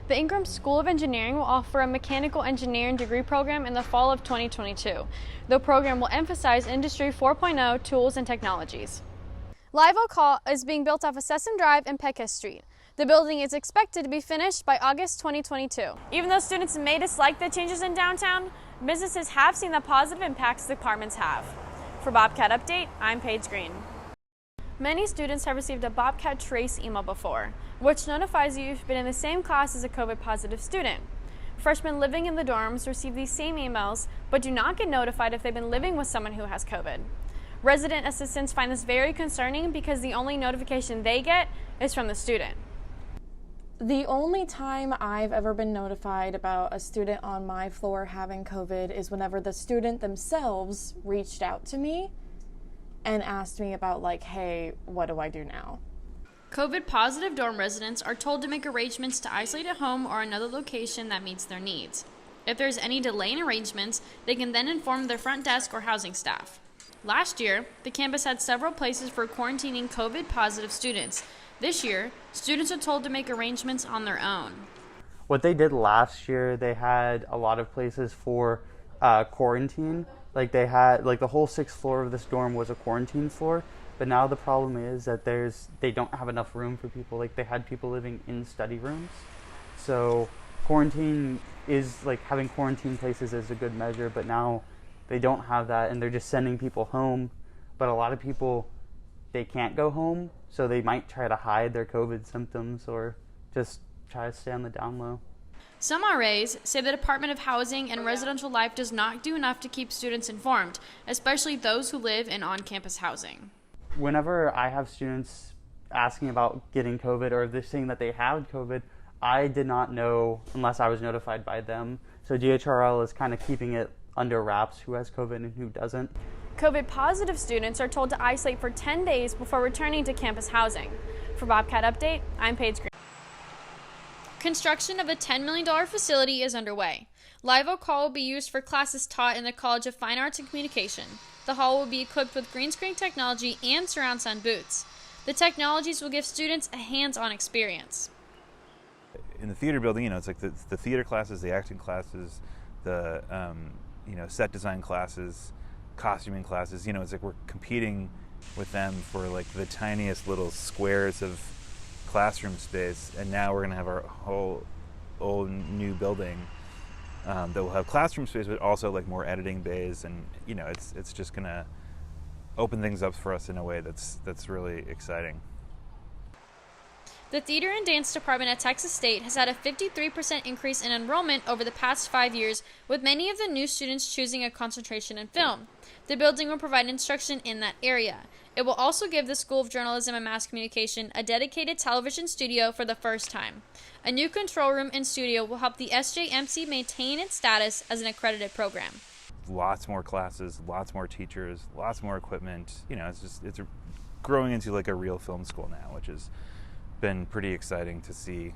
The Ingram School of Engineering will offer a mechanical engineering degree program in the fall of 2022. The program will emphasize Industry 4.0 tools and technologies. Live Oak Hall is being built off of Sessom Drive and Pecos Street. The building is expected to be finished by August 2022. Even though students may dislike the changes in downtown, businesses have seen the positive impacts the departments have. For Bobcat Update, I'm Paige Greene. Many students have received a Bobcat Trace email before, which notifies you you've been in the same class as a COVID-positive student. Freshmen living in the dorms receive these same emails, but do not get notified if they've been living with someone who has COVID. Resident assistants find this very concerning because the only notification they get is from the student. The only time I've ever been notified about a student on my floor having COVID is whenever the student themselves reached out to me and asked me about, like, hey, what do I do now? COVID-positive dorm residents are told to make arrangements to isolate at home or another location that meets their needs. If there's any delay in arrangements, they can then inform their front desk or housing staff. Last year, the campus had several places for quarantining COVID-positive students. This year, students are told to make arrangements on their own. What they did last year, they had a lot of places for quarantine. Like they had, like the whole 6th floor of this dorm was a quarantine floor, but now the problem is that they don't have enough room for people. Like they had people living in study rooms. So quarantine is, like, having quarantine places is a good measure, but now they don't have that and they're just sending people home. But a lot of people, they can't go home, so they might try to hide their COVID symptoms or just try to stay on the down low. Some RAs say the Department of Housing and Residential Life does not do enough to keep students informed, especially those who live in on-campus housing. Whenever I have students asking about getting COVID or they're saying that they had COVID, I did not know unless I was notified by them. So DHRL is kind of keeping it under wraps who has COVID and who doesn't. COVID-positive students are told to isolate for 10 days before returning to campus housing. For Bobcat Update, I'm Paige Greene. Construction of a $10 million facility is underway. Live Oak Hall will be used for classes taught in the College of Fine Arts and Communication. The hall will be equipped with green screen technology and surround sound booths. The technologies will give students a hands-on experience. In the theater building, it's like the theater classes, the acting classes, the set design classes, costuming classes. It's like we're competing with them for like the tiniest little squares of classroom space, and now we're going to have our whole old new building that will have classroom space, but also like more editing bays, and it's just going to open things up for us in a way that's really exciting. The Theater and Dance Department at Texas State has had a 53% increase in enrollment over the past 5 years, with many of the new students choosing a concentration in film. The building will provide instruction in that area. It will also give the School of Journalism and Mass Communication a dedicated television studio for the first time. A new control room and studio will help the SJMC maintain its status as an accredited program. Lots more classes, lots more teachers, lots more equipment. It's growing into like a real film school now, which has been pretty exciting to see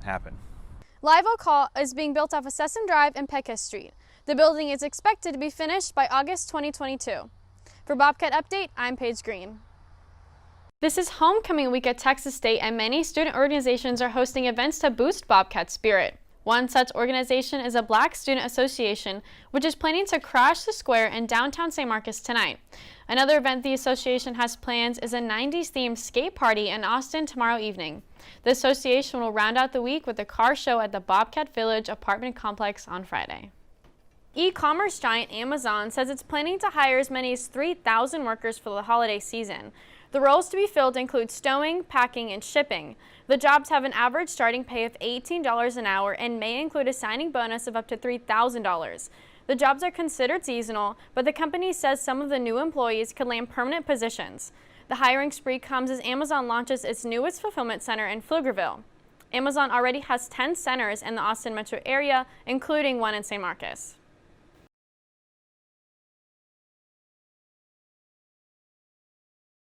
happen. Live Oak Hall is being built off of Sessom Drive and Pecos Street. The building is expected to be finished by August 2022. For Bobcat Update, I'm Paige Greene. This is homecoming week at Texas State, and many student organizations are hosting events to boost Bobcat spirit. One such organization is a Black Student Association, which is planning to crash the square in downtown St. Marcus tonight. Another event the association has planned is a 90s-themed skate party in Austin tomorrow evening. The association will round out the week with a car show at the Bobcat Village apartment complex on Friday. E-commerce giant Amazon says it's planning to hire as many as 3,000 workers for the holiday season. The roles to be filled include stowing, packing, and shipping. The jobs have an average starting pay of $18 an hour and may include a signing bonus of up to $3,000. The jobs are considered seasonal, but the company says some of the new employees could land permanent positions. The hiring spree comes as Amazon launches its newest fulfillment center in Pflugerville. Amazon already has 10 centers in the Austin metro area, including one in St. Marcus.